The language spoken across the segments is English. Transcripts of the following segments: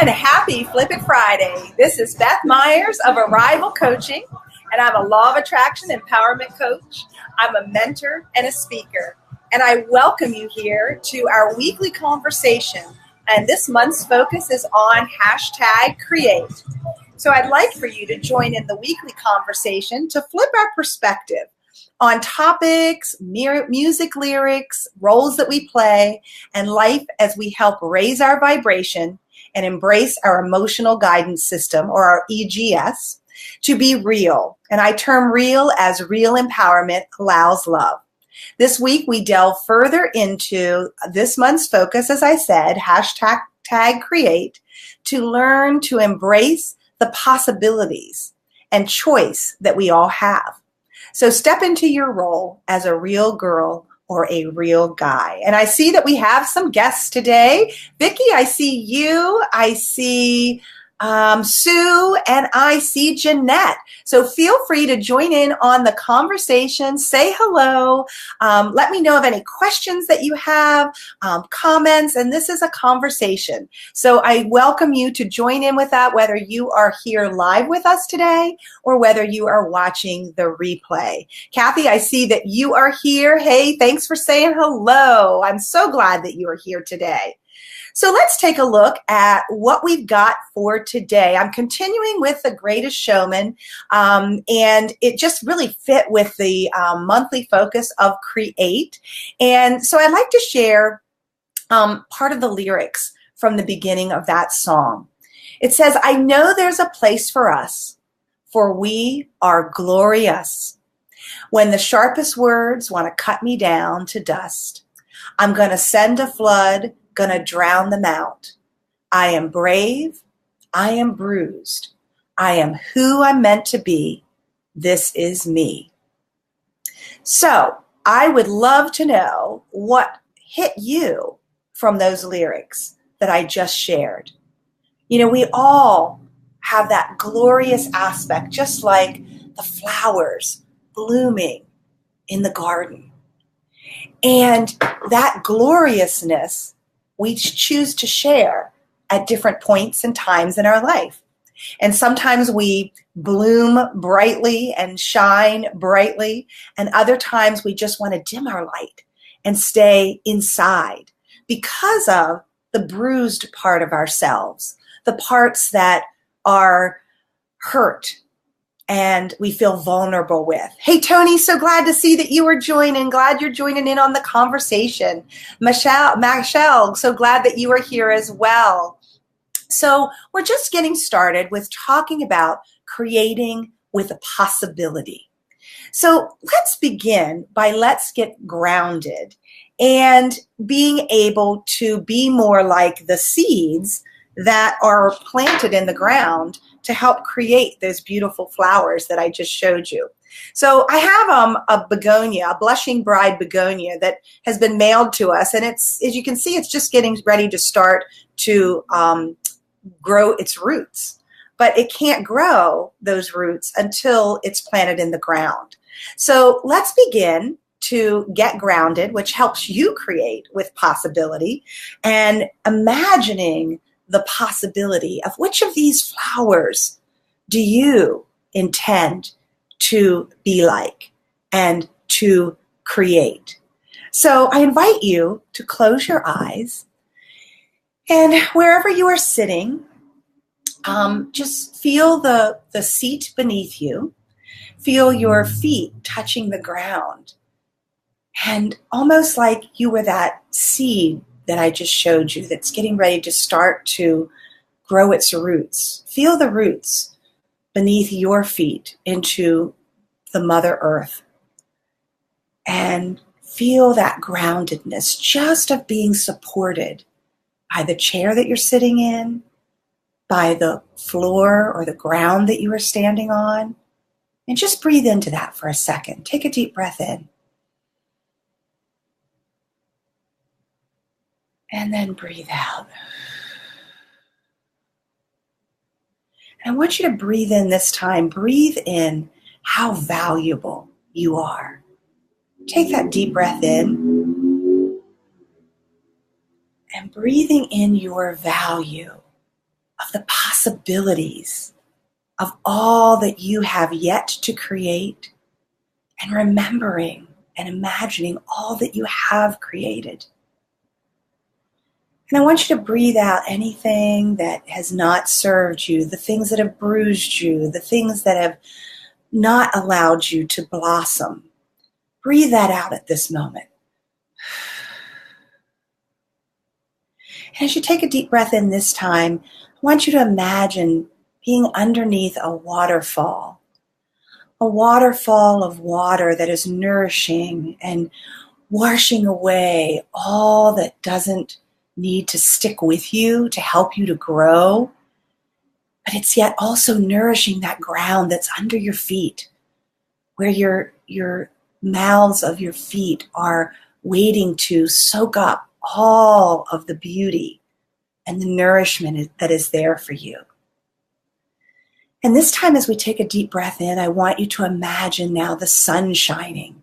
And happy Flip It Friday. This is Beth Myers of Arrival Coaching, and I'm a Law of Attraction Empowerment Coach. I'm a mentor and a speaker, and I welcome you here to our weekly conversation. And this month's focus is on #create. So I'd like for you to join in the weekly conversation to flip our perspective on topics, music lyrics, roles that we play, and life as we help raise our vibration and embrace our emotional guidance system, or our EGS, to be real. And I term real as real empowerment allows love. This week, we delve further into this month's focus, as I said, #create, to learn to embrace the possibilities and choice that we all have. So step into your role as a real girl or a real guy. And I see that we have some guests today. Vicki, I see you. I see Sue, and I see Jeanette. So feel free to join in on the conversation. Say hello. Let me know of any questions that you have, comments, and this is a conversation. So I welcome you to join in with that, whether you are here live with us today or whether you are watching the replay. Kathy, I see that you are here. Hey, thanks for saying hello. I'm so glad that you are here today. So let's take a look at what we've got for today. I'm continuing with The Greatest Showman, and it just really fit with the monthly focus of Create. And so I'd like to share part of the lyrics from the beginning of that song. It says, "I know there's a place for us, for we are glorious. When the sharpest words want to cut me down to dust, I'm going to send a flood, gonna drown them out. I am brave, I am bruised, I am who I'm meant to be. This is me." So I would love to know what hit you from those lyrics that I just shared. You know, we all have that glorious aspect, just like the flowers blooming in the garden. And that gloriousness we choose to share at different points and times in our life. And sometimes we bloom brightly and shine brightly, and other times we just want to dim our light and stay inside because of the bruised part of ourselves, the parts that are hurt and we feel vulnerable with. Hey, Tony, so glad to see that you are joining. Glad you're joining in on the conversation. Michelle, so glad that you are here as well. So we're just getting started with talking about creating with a possibility. So let's begin by let's get grounded and being able to be more like the seeds that are planted in the ground to help create those beautiful flowers that I just showed you. So I have a begonia, a blushing bride begonia that has been mailed to us, and it's, as you can see, it's just getting ready to start to grow its roots. But it can't grow those roots until it's planted in the ground. So let's begin to get grounded, which helps you create with possibility, and imagining the possibility of which of these flowers do you intend to be like and to create. So I invite you to close your eyes, and wherever you are sitting, just feel the seat beneath you. Feel your feet touching the ground, and almost like you were that seed that I just showed you that's getting ready to start to grow its roots. Feel the roots beneath your feet into the Mother Earth. And feel that groundedness just of being supported by the chair that you're sitting in, by the floor or the ground that you are standing on. And just breathe into that for a second. Take a deep breath in. And then breathe out. And I want you to breathe in this time. Breathe in how valuable you are. Take that deep breath in. And breathing in your value of the possibilities of all that you have yet to create, and remembering and imagining all that you have created. And I want you to breathe out anything that has not served you, the things that have bruised you, the things that have not allowed you to blossom. Breathe that out at this moment. And as you take a deep breath in this time, I want you to imagine being underneath a waterfall of water that is nourishing and washing away all that doesn't need to stick with you to help you to grow, but it's yet also nourishing that ground that's under your feet, where your mouths of your feet are waiting to soak up all of the beauty and the nourishment that is there for you. And this time, as we take a deep breath in, I want you to imagine now the sun shining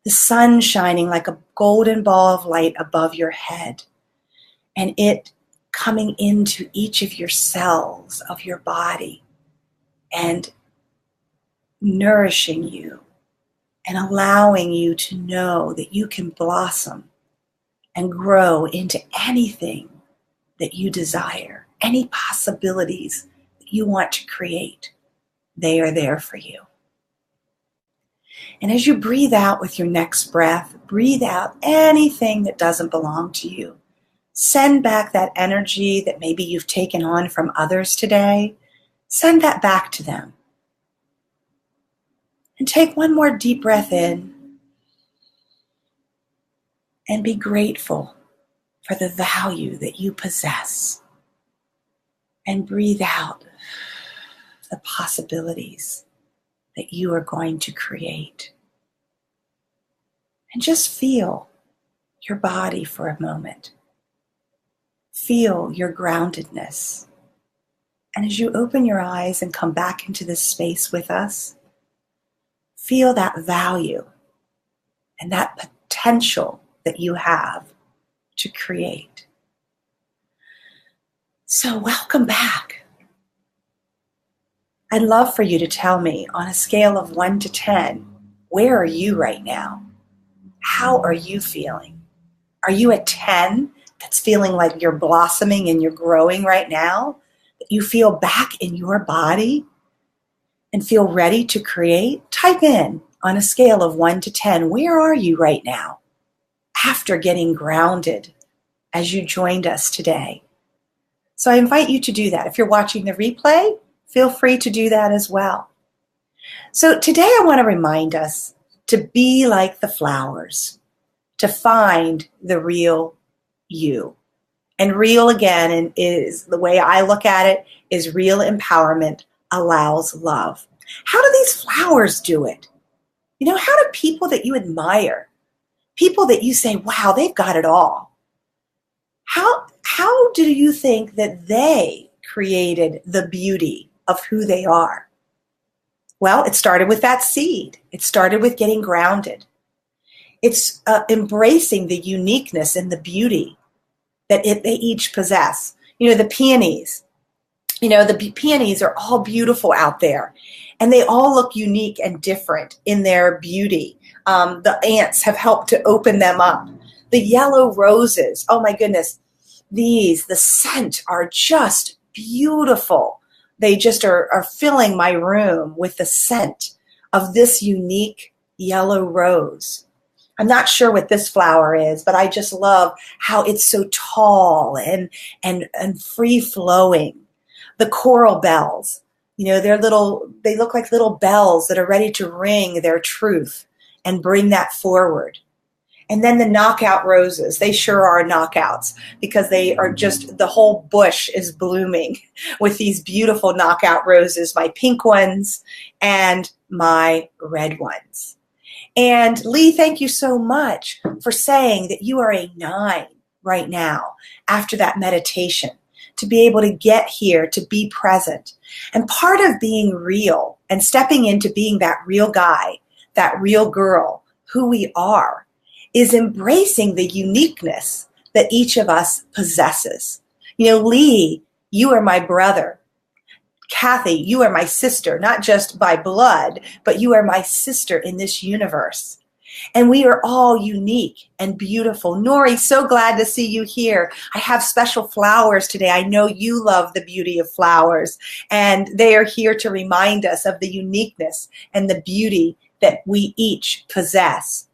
like a golden ball of light above your head, and it coming into each of your cells of your body and nourishing you and allowing you to know that you can blossom and grow into anything that you desire, any possibilities that you want to create. They are there for you. And as you breathe out with your next breath, breathe out anything that doesn't belong to you. Send back that energy that maybe you've taken on from others today. Send that back to them. And take one more deep breath in and be grateful for the value that you possess. And breathe out the possibilities that you are going to create. And just feel your body for a moment. Feel your groundedness. And as you open your eyes and come back into this space with us, feel that value and that potential that you have to create. So welcome back. I'd love for you to tell me on a scale of 1 to 10, where are you right now? How are you feeling? Are you a 10 that's feeling like you're blossoming and you're growing right now? That you feel back in your body and feel ready to create? Type in on a scale of 1 to 10, where are you right now after getting grounded as you joined us today? So I invite you to do that. If you're watching the replay, feel free to do that as well. So today I want to remind us to be like the flowers, to find the real you. And real, again, is the way I look at it, is real empowerment allows love. How do these flowers do it? You know, how do people that you admire, people that you say, wow, they've got it all, how do you think that they created the beauty of who they are? Well, it started with that seed. It started with getting grounded. It's embracing the uniqueness and the beauty that they each possess. You know, the peonies. You know, the peonies are all beautiful out there, and they all look unique and different in their beauty. The ants have helped to open them up. The yellow roses, oh my goodness, the scent are just beautiful. They just are filling my room with the scent of this unique yellow rose. I'm not sure what this flower is, but I just love how it's so tall and free flowing. The coral bells, you know, they look like little bells that are ready to ring their truth and bring that forward. And then the knockout roses, they sure are knockouts because they are just, the whole bush is blooming with these beautiful knockout roses, my pink ones and my red ones. And Lee, thank you so much for saying that you are a 9 right now after that meditation, to be able to get here, to be present. And part of being real and stepping into being that real guy, that real girl, who we are, is embracing the uniqueness that each of us possesses. You know, Lee You are my brother. Kathy, you are my sister, not just by blood, but you are my sister in this universe. And we are all unique and beautiful. Nori, so glad to see you here. I have special flowers today. I know you love the beauty of flowers, and they are here to remind us of the uniqueness and the beauty that we each possess.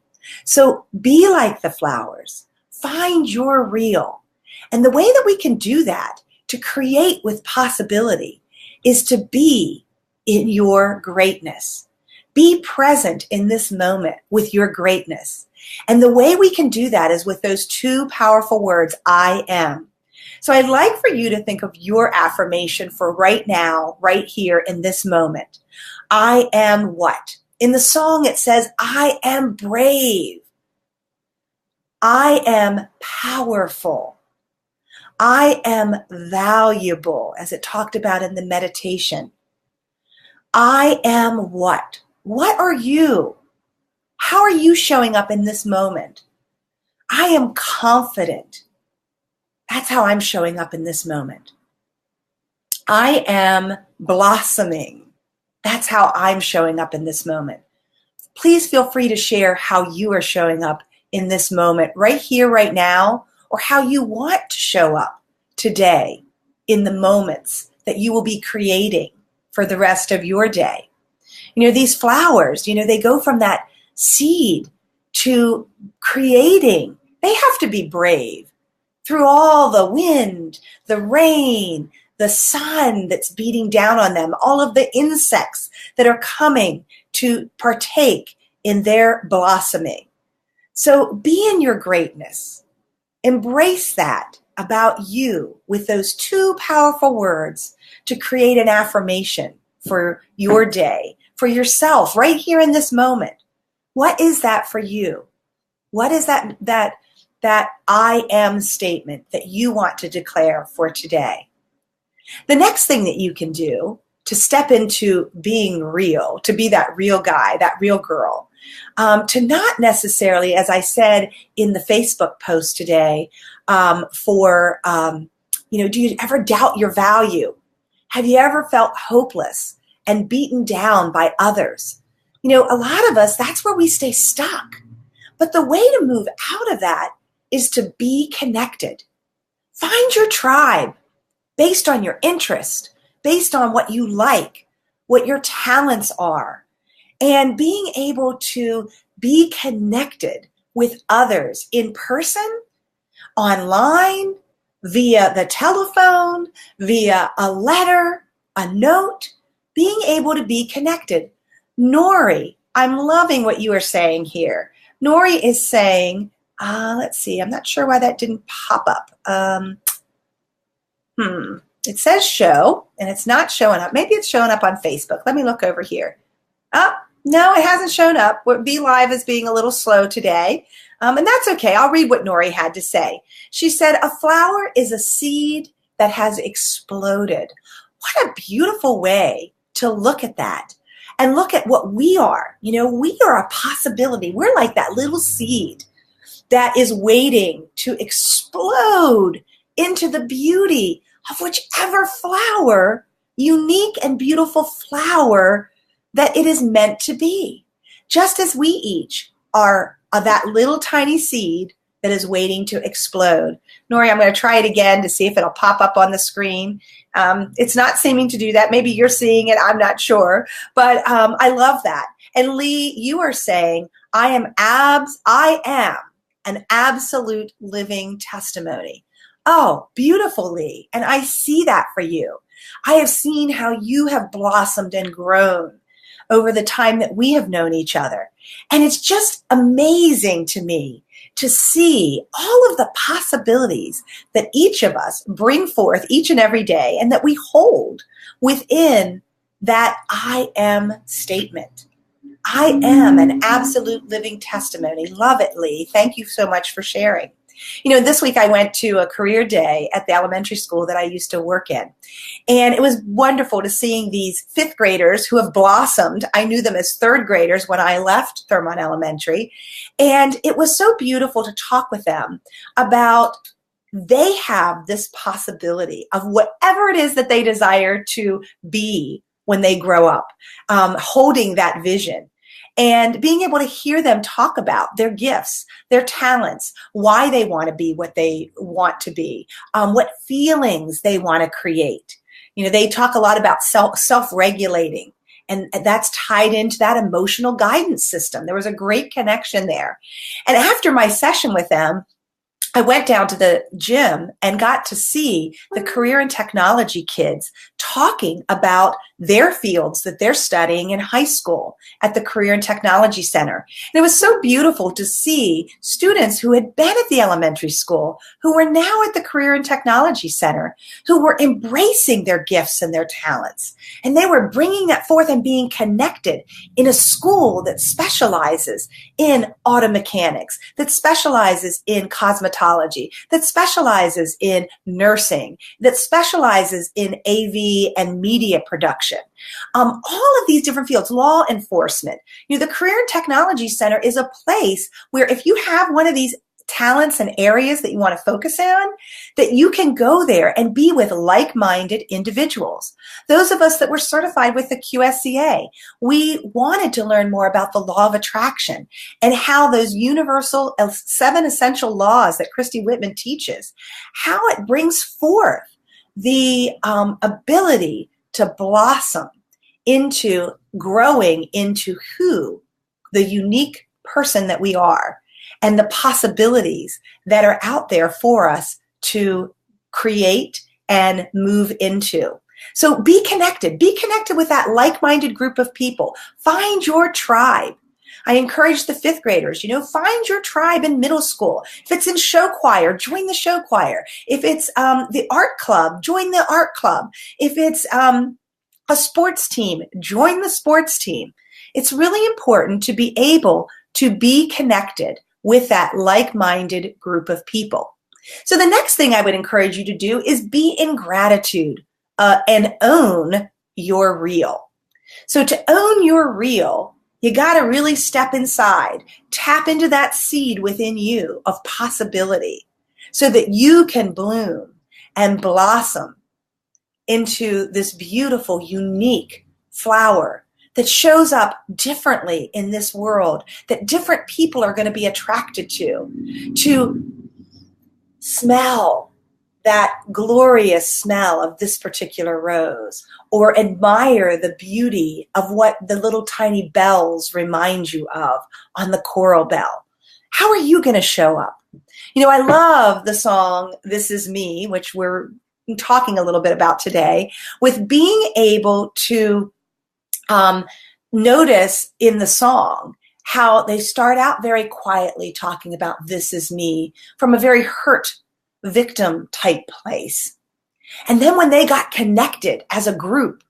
So be like the flowers. Find your real. And the way that we can do that, to create with possibility, is to be in your greatness. Be present in this moment with your greatness. And the way we can do that is with those two powerful words, I am. So I'd like for you to think of your affirmation for right now, right here in this moment. I am what? In the song it says, I am brave. I am powerful. I am valuable, as it talked about in the meditation. I am what? What are you? How are you showing up in this moment? I am confident. That's how I'm showing up in this moment. I am blossoming. That's how I'm showing up in this moment. Please feel free to share how you are showing up in this moment, right here, right now, or how you want to show up today in the moments that you will be creating for the rest of your day. You know, these flowers, they go from that seed to creating. They have to be brave through all the wind, the rain, the sun that's beating down on them, all of the insects that are coming to partake in their blossoming. So be in your greatness. Embrace that about you with those two powerful words to create an affirmation for your day, for yourself, right here in this moment. What is that for you? What is that I am statement that you want to declare for today? The next thing that you can do to step into being real, to be that real guy, that real girl, to not necessarily, as I said in the Facebook post today, do you ever doubt your value? Have you ever felt hopeless and beaten down by others? A lot of us, that's where we stay stuck. But the way to move out of that is to be connected. Find your tribe based on your interest, based on what you like, what your talents are, and being able to be connected with others in person, online, via the telephone, via a letter, a note, being able to be connected. Nori, I'm loving what you are saying here. Nori is saying, let's see, I'm not sure why that didn't pop up. It says show, and it's not showing up. Maybe it's showing up on Facebook. Let me look over here. Oh, no, it hasn't shown up. Be Live is being a little slow today, and that's okay. I'll read what Nori had to say. She said, a flower is a seed that has exploded. What a beautiful way to look at that and look at what we are. We are a possibility. We're like that little seed that is waiting to explode into the beauty of whichever flower, unique and beautiful flower that it is meant to be. Just as we each are that little tiny seed that is waiting to explode. Nori, I'm going to try it again to see if it'll pop up on the screen. It's not seeming to do that. Maybe you're seeing it. I'm not sure. But I love that. And Lee, you are saying, I am an absolute living testimony. Oh, beautiful, Lee. And I see that for you. I have seen how you have blossomed and grown over the time that we have known each other. And it's just amazing to me to see all of the possibilities that each of us bring forth each and every day and that we hold within that I am statement. I am an absolute living testimony. Love it, Lee. Thank you so much for sharing. This week I went to a career day at the elementary school that I used to work in. And it was wonderful to seeing these fifth graders who have blossomed. I knew them as third graders when I left Thurmont Elementary. And it was so beautiful to talk with them about they have this possibility of whatever it is that they desire to be when they grow up, holding that vision. And being able to hear them talk about their gifts, their talents, why they want to be what they want to be, what feelings they want to create. They talk a lot about self-regulating, and that's tied into that emotional guidance system. There was a great connection there. And after my session with them, I went down to the gym and got to see the career and technology kids talking about their fields that they're studying in high school at the Career and Technology Center. And it was so beautiful to see students who had been at the elementary school, who were now at the Career and Technology Center, who were embracing their gifts and their talents. And they were bringing that forth and being connected in a school that specializes in auto mechanics, that specializes in cosmetology, that specializes in nursing, that specializes in AV and media production. All of these different fields, law enforcement. The Career and Technology Center is a place where if you have one of these talents and areas that you want to focus on, that you can go there and be with like-minded individuals. Those of us that were certified with the QSCA, we wanted to learn more about the law of attraction and how those universal 7 essential laws that Christy Whitman teaches, how it brings forth the ability to blossom into growing into who the unique person that we are and the possibilities that are out there for us to create and move into. So be connected with that like-minded group of people. Find your tribe. I encourage the 5th graders, find your tribe in middle school. If it's in show choir, join the show choir. If it's the art club, join the art club. If it's a sports team, join the sports team. It's really important to be able to be connected with that like-minded group of people. So the next thing I would encourage you to do is be in gratitude and own your real. So to own your real, you got to really step inside, tap into that seed within you of possibility so that you can bloom and blossom into this beautiful, unique flower that shows up differently in this world, that different people are going to be attracted to smell that glorious smell of this particular rose, or admire the beauty of what the little tiny bells remind you of on the coral bell. How are you going to show up? I love the song, This Is Me, which we're talking a little bit about today, with being able to notice in the song how they start out very quietly talking about this is me from a very hurt victim type place. And then when they got connected as a group,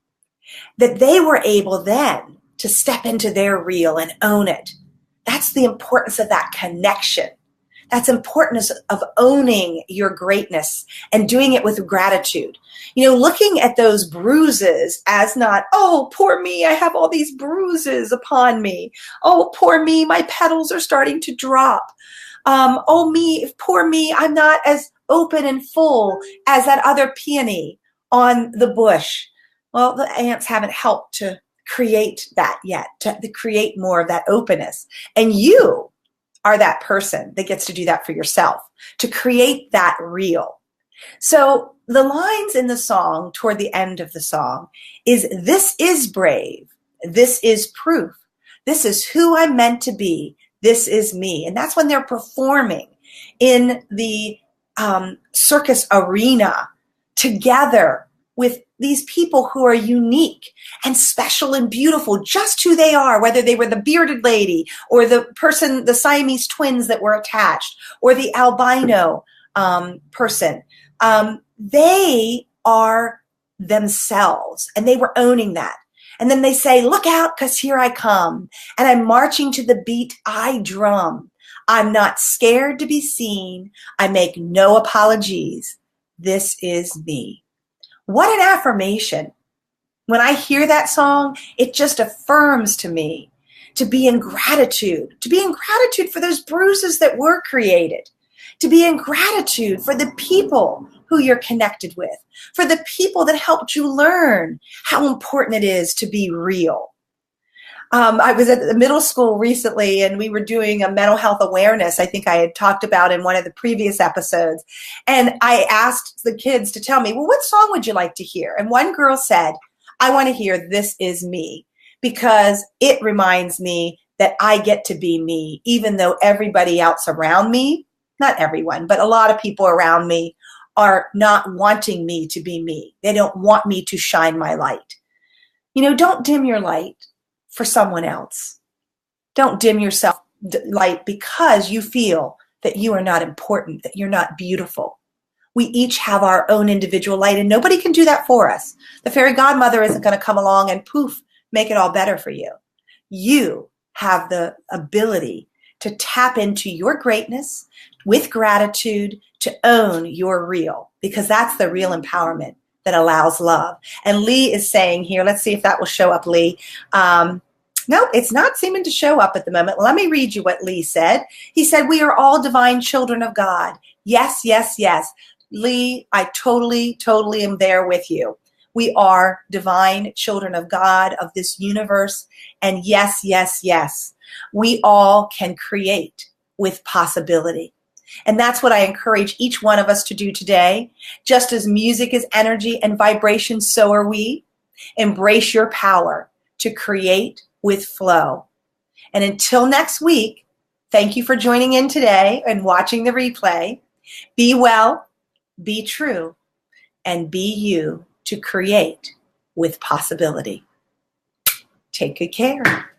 that they were able then to step into their real and own it. That's the importance of that connection. That's importance of owning your greatness and doing it with gratitude. Looking at those bruises as not, oh, poor me, I have all these bruises upon me. Oh, poor me, my petals are starting to drop. Poor me, I'm not as open and full as that other peony on the bush. Well, the ants haven't helped to create that yet, to create more of that openness. And you are that person that gets to do that for yourself, to create that real. So the lines in the song, toward the end of the song, is this is brave, this is proof, this is who I'm meant to be, this is me. And that's when they're performing in the circus arena together with these people who are unique and special and beautiful, just who they are, whether they were the bearded lady or the person, the Siamese twins that were attached, or the albino person. They are themselves, and they were owning that. And then they say, look out, because here I come, and I'm marching to the beat I drum. I'm not scared to be seen. I make no apologies. This is me. What an affirmation. When I hear that song, it just affirms to me to be in gratitude for those bruises that were created. to be in gratitude for the people who you're connected with, for the people that helped you learn how important it is to be real. I was at the middle school recently, and we were doing a mental health awareness. I think I had talked about in one of the previous episodes. And I asked the kids to tell me, well, what song would you like to hear? And one girl said, I want to hear This Is Me, because it reminds me that I get to be me, even though everybody else around me, not everyone, but a lot of people around me are not wanting me to be me. They don't want me to shine my light. You know, don't dim your light for someone else. Don't dim yourself light because you feel that you are not important, that you're not beautiful. We each have our own individual light, and nobody can do that for us. The fairy godmother isn't going to come along and poof, make it all better for you. You have the ability to tap into your greatness with gratitude, to own your real, because that's the real empowerment that allows love. And Lee is saying here, let's see if that will show up, Lee. No, it's not seeming to show up at the moment. Let me read you what Lee said. He said, we are all divine children of God. Yes, yes, yes. Lee, I totally am there with you. We are divine children of God, of this universe. And yes, yes, yes, we all can create with possibility. And that's what I encourage each one of us to do today. Just as music is energy and vibration, so are we. Embrace your power to create with flow. And until next week, thank you for joining in today and watching the replay. Be well, be true, and be you to create with possibility. Take good care.